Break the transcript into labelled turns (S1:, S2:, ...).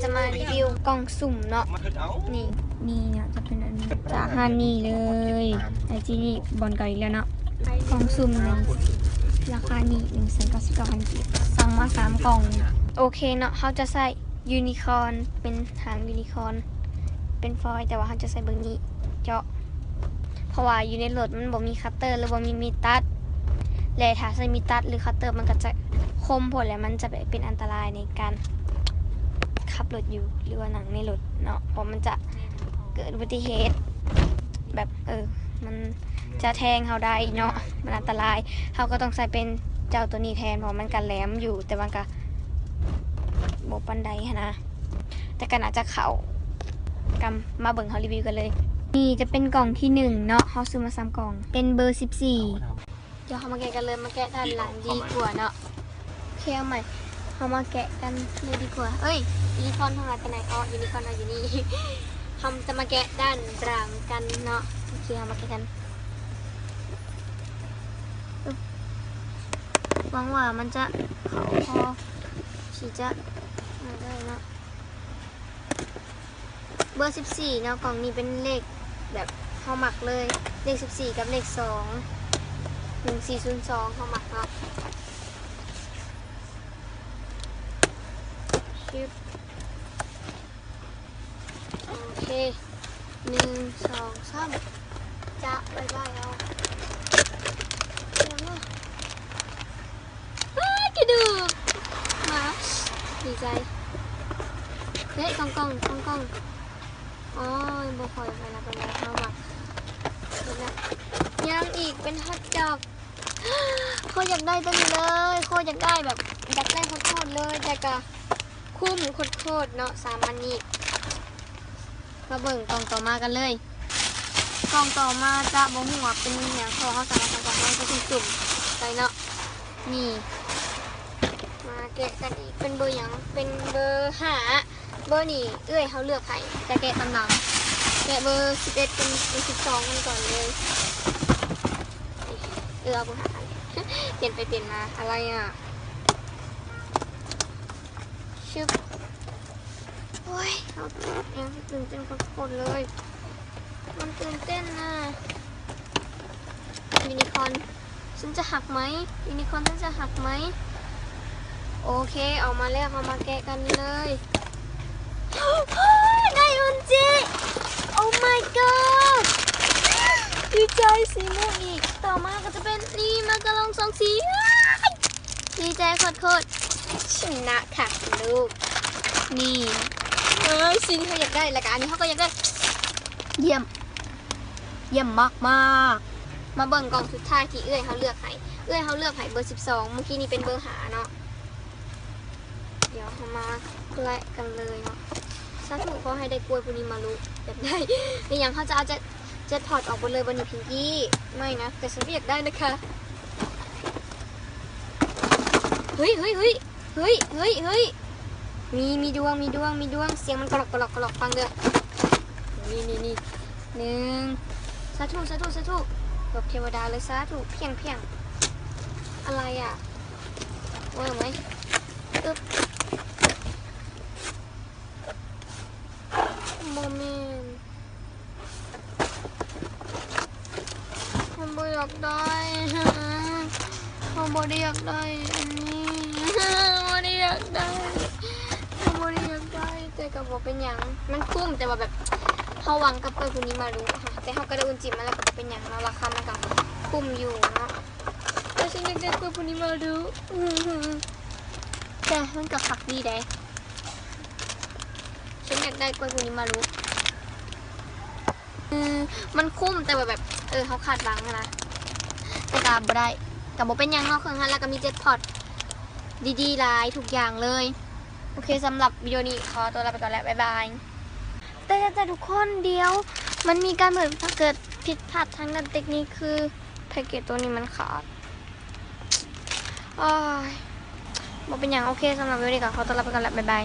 S1: จะมารีวิวกล่องสุ่มเนาะนี่เนี่ยจะเป็นอันนี้จากฮันนี่เลยไอจีนี่บอลเก่าอีกแล้วเนาะกล่องสุ่มในราคานี่199,000 กีบสั่งมา3 กล่องโอเคเนาะเขาจะใส่ยูนิคอร์นเป็นหางยูนิคอร์นเป็นฟอยล์แต่ว่าเขาจะใส่เบอร์นี้เจาะเพราะว่าอยู่ในรถมันบ่มีคัตเตอร์หรือบ่มีมีดตัดและถ้าใส่มีดตัดหรือคัตเตอร์มันก็จะคมผลและมันจะเป็นอันตรายในการขับรถอยู่หรือว่าหนังในรถเนาะเพราะมันจะเกิดอุบัติเหตุแบบมันจะแทงเขาได้เนาะมันอันตรายเขาก็ต้องใส่เป็นเจ้าตัวนี้แทนเพราะมันกันแหลมอยู่แต่มันก็โบปันไดนะแต่ก็น่าจะเข่ากำมาเบิ่งเขารีวิวกันเลยนี่จะเป็นกล่องที่1เนาะเขาซื้อมา3 กล่องเป็นเบอร์14เดี๋ยวเขามาแกะกันเลยมาแกะด้านหลังดีกว่าเนาะเที่ยวใหม่เขามาแกะกันเลยดีกว่ายูนิคอร์นทางไหนไปไหนยูนิคอร์นอยู่นี่ทำจะมาแกะด้านหลังกันเนาะโอเคเอามาแกะกันหวังว่ามันจะเขาพอฉีจะได้เนาะเบอร์14เนาะกล่องนี้เป็นเลขแบบเขาหมักเลยเลข14กับเลข21402เขาหมักเนาะโอเค1 2 3จะบายเอากระดูกมาดีใจเฮ้ยกล้องอ๋อบ่คอยไปนะเป็นแล้วเข้ามายังอีกเป็นฮอตดอกโคอยากได้ตัวนี้เลยโคอยากได้แบบอยากได้โคตรเลยแต่ก็คุ้มโคตรเนาะ3 อันนี้มาเบิ่งกล่องต่อมากันเลยกล่องต่อมาจะบ่หัวเป็นอย่างพอเขาสามารถทำกล่องนั้นจะจุ่มไปเนาะนี่มาแกะกันอีกเป็นเบอร์อย่างเป็นเบอร์5เบอร์นี่เขาเลือกให้แต่แกะตำหลังแกะเบอร์11เป็น12กันก่อนเลยเอาเบอร์5เปลี่ยนไปเปลี่ยนมาอะไรอ่ะชึบโอ้ยเขายังตื่นเต้นโคตรเลยมันตื่นเต้นนะยูนิคอร์นฉันจะหักไหมยูนิคอร์นฉันจะหักไหมโอเคออกมาแล้วเอามาแกะกันเลยได้อุนจิโอ้ my god ดีใจสีม่วงอีกต่อมาก็จะเป็นนี่มากระลอง2 สีดีใจโคตรชนะค่ะลูกนี่สีที่เขาอยากได้แล้วกันอันนี้เขาก็อยากได้เยี่ยมมากมาเบิ่งกล่องสุดท้ายที่เขาเลือกให้เขาเลือกให้เบอร์12เมื่อกี้นี้เป็นเบอร์5เนาะเดี๋ยวมาแกะกันเลยเนาะสาธุขอให้ได้กล้วยพวกนี้มาลูกอยากได้ในอย่างเขาจะเอาจะถอดออกหมดเลยวันนี้พิงกี้ไม่นะแต่ฉันอยากได้นะคะเฮ้ยมีดวงเสียงมันกรอกฟังเด้อนี่1สาธุแบบเทวดาเลยสาธุเพียงอะไรอ่ะว่าไหมโมเมนต์ผมบ่อยากได้ผมบ่ได้อยากได้อันนี้บ่ได้อยากได้แต่ก็บอกเป็นอย่างมันคุ้มแต่ว่าแบบเขาหวังกับเพื่อนคนนี้มารู้ค่ะแต่เขาก็ได้อุ่นจิตมาแล้วก็เป็นอย่างเราราคามันก็คุ้มอยู่เนาะแต่ฉันอยากได้เพื่อนคนนี้มารู้แต่มันก็ขักดีได้ฉันอยากได้กล้วยพวกนี้มารู้มันคุ้มแต่แบบเขาขาดหวังนะแต่ก็บ่ได้กับบ่เป็นยังนอกเครื่องฮันแล้วก็มี7 พอร์ตดีๆหลายทุกอย่างเลยโอเคสำหรับวิดีโอนี้ขอตัวลาไปก่อนแล้วบ๊ายบายแต่ทุกคนเดียวมันมีการเกิดผิดพลาดทางด้านเทคนิคคือแพ็กเกจตัวนี้มันขาดบอกเป็นอย่างโอเคสำหรับวิดีโอนี้ขอตัวลาไปก่อนแล้วบ๊ายบาย